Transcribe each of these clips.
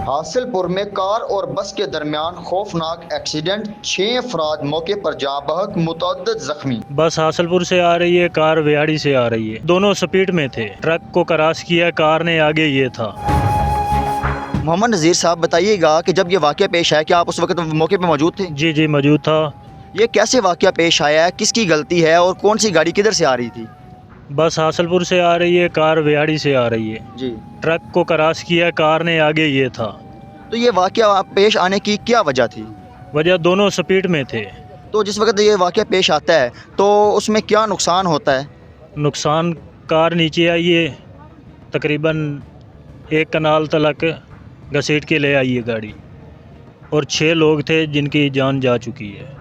हासिलपुर में कार और बस के दरमियान खौफनाक एक्सीडेंट, 6 अफराद मौके पर जाँ बहक, मुतअद्दिद जख्मी। बस हासिलपुर से आ रही है, कार व्याड़ी से आ रही है। दोनों स्पीड में थे। ट्रक को क्रॉस किया, कार ने आगे ये था। मोहम्मद नज़ीर साहब, बताइएगा कि जब ये वाक़या पेश आया, क्या आप उस वक्त मौके पर मौजूद थे? जी जी, मौजूद था। ये कैसे वाक़या पेश आया है, किसकी गलती है और कौन सी गाड़ी किधर से आ रही थी? बस हासिलपुर से आ रही है, कार व्याड़ी से आ रही है। जी। ट्रक को क्रॉस किया, कार ने आगे ये था। तो ये वाक़या पेश आने की क्या वजह थी? वजह दोनों स्पीड में थे। तो जिस वक्त ये वाक़या पेश आता है तो उसमें क्या नुकसान होता है? नुकसान, कार नीचे आई है, तकरीबन 1 कनाल तलक घसीट के ले आई है गाड़ी, और 6 लोग थे जिनकी जान जा चुकी है।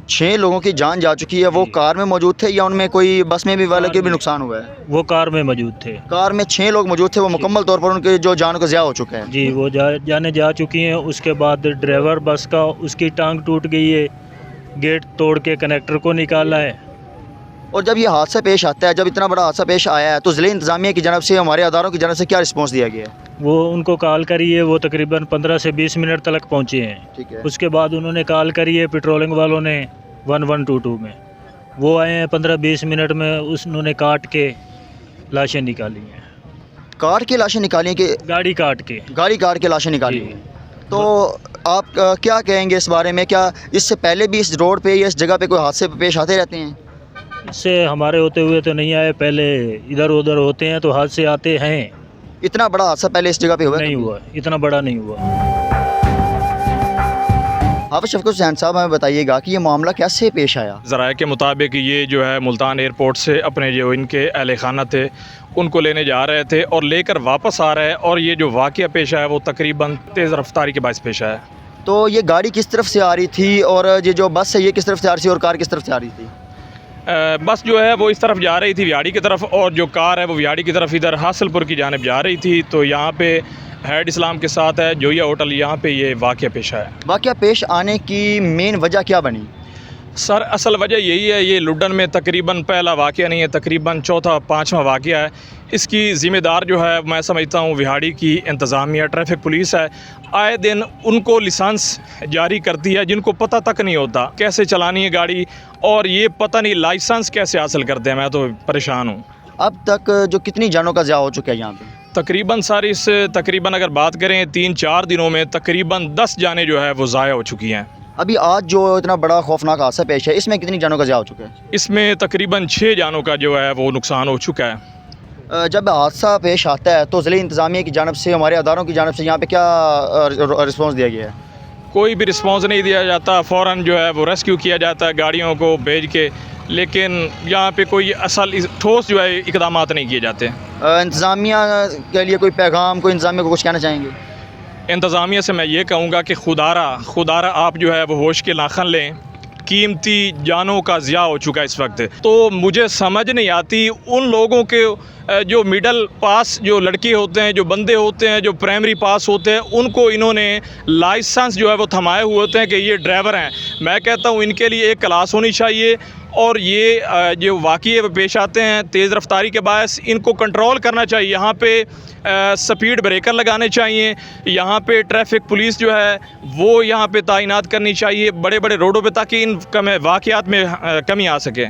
6 लोगों की जान जा चुकी है। वो कार में मौजूद थे या उनमें कोई बस में भी वाले के भी नुकसान हुआ है? वो कार में मौजूद थे। कार में 6 लोग मौजूद थे, वो मुकम्मल तौर पर उनके जो जान को ज़िया हो चुके हैं। जी, वो जाने जा चुकी हैं। उसके बाद ड्राइवर बस का, उसकी टांग टूट गई है, गेट तोड़ के कनेक्टर को निकाला है। और जब ये हादसा पेश आता है, जब इतना बड़ा हादसा पेश आया है, तो ज़िले इंतज़ामिया की जानब से, हमारे अदारों की जानब से क्या रिस्पॉन्स दिया गया है? वो उनको कॉल करी है, वो तकरीबन 15 से 20 मिनट तक पहुँचे हैं। ठीक है। उसके बाद उन्होंने कॉल करी है पेट्रोलिंग वालों ने 1122 में। वो आए हैं 15-20 मिनट में, उन्होंने काट के लाशें निकाली हैं। काट के लाशें निकाली कि गाड़ी काट के? गाड़ी काट के लाशें निकाली जी। हैं। तो आप क्या कहेंगे इस बारे में? क्या इससे पहले भी इस रोड पे या इस जगह पे कोई हादसे पेश आते रहते हैं? इससे हमारे होते हुए तो नहीं आए, पहले इधर उधर होते हैं तो हादसे आते हैं। इतना बड़ा हादसा पहले इस जगह पे हुआ नहीं हुआ, इतना बड़ा नहीं हुआ। हाफिज शफकत हुसैन साहब, हमें बताइएगा कि ये मामला कैसे पेश आया? ज़राए के मुताबिक ये जो है मुल्तान एयरपोर्ट से अपने जो इनके अहल खाना थे उनको लेने जा रहे थे और लेकर वापस आ रहे हैं, और ये जो वाक़या पेश आया वो तकरीबन तेज़ रफ्तारी के बायस पेश आया। तो ये गाड़ी किस तरफ से आ रही थी और ये जो बस है ये किस तरफ से आ रही थी और कार किस तरफ से आ रही थी? बस जो है वो इस तरफ जा रही थी व्याड़ी की तरफ, और जो कार है वो व्याड़ी की तरफ इधर हासिलपुर की जानिब जा रही थी। तो यहाँ पे हैड इस्लाम के साथ है जोया होटल, यहाँ पे ये वाक़या पेश आया। वाक़या पेश आने की मेन वजह क्या बनी? सर, असल वजह यही है, ये लुडन में तकरीबन पहला वाक़या नहीं है, तकरीबन चौथा पाँचवा वाक़या है। इसकी ज़िम्मेदार जो है मैं समझता हूँ विहाड़ी की इंतज़ामिया, ट्रैफिक पुलिस है। आए दिन उनको लाइसेंस जारी करती है जिनको पता तक नहीं होता कैसे चलानी है गाड़ी, और ये पता नहीं लाइसेंस कैसे हासिल करते हैं। मैं तो परेशान हूँ। अब तक जो कितनी जानों का ज़िया हो चुका है यहाँ पे? तकरीबन सर इस तकरीबन अगर बात करें 3-4 दिनों में तकरीबन 10 जानें जो है वो ज़ाया हो चुकी हैं। अभी आज जो इतना बड़ा खौफनाक हादसा पेश है, इसमें कितनी जानों का ज़िया हो चुका है? इसमें तकरीबन 6 जानों का जो है वो नुकसान हो चुका है। जब हादसा पेश आता है तो ज़िले इंतज़ामिया की जानब से, हमारे अदारों की जानब से यहाँ पे क्या रिस्पॉन्स दिया गया है? कोई भी रिस्पॉन्स नहीं दिया जाता। फ़ौरन जो है वो रेस्क्यू किया जाता है गाड़ियों को भेज के, लेकिन यहाँ पे कोई असल ठोस जो है इक़दामात नहीं किए जाते। इंतज़ामिया के लिए कोई पैगाम, कोई इंतज़ामिया को कुछ कहना चाहेंगे? इंतज़ामिया से मैं ये कहूँगा कि खुदारा आप जो है वो होश के नाखन लें। कीमती जानों का ज़िया हो चुका है इस वक्त। तो मुझे समझ नहीं आती उन लोगों के जो मिडल पास जो लड़के होते हैं, जो बंदे होते हैं, जो प्राइमरी पास होते हैं, उनको इन्होंने लाइसेंस जो है वो थमाए हुए होते हैं कि ये ड्राइवर हैं। मैं कहता हूँ इनके लिए एक क्लास होनी चाहिए, और ये जो वाक़ये पेश आते हैं तेज़ रफ्तारी के बायस, इनको कंट्रोल करना चाहिए। यहाँ पे स्पीड ब्रेकर लगाने चाहिए, यहाँ पे ट्रैफिक पुलिस जो है वो यहाँ पे तैनात करनी चाहिए बड़े बड़े रोडों पे, ताकि इन वाक़यात में कमी आ सके।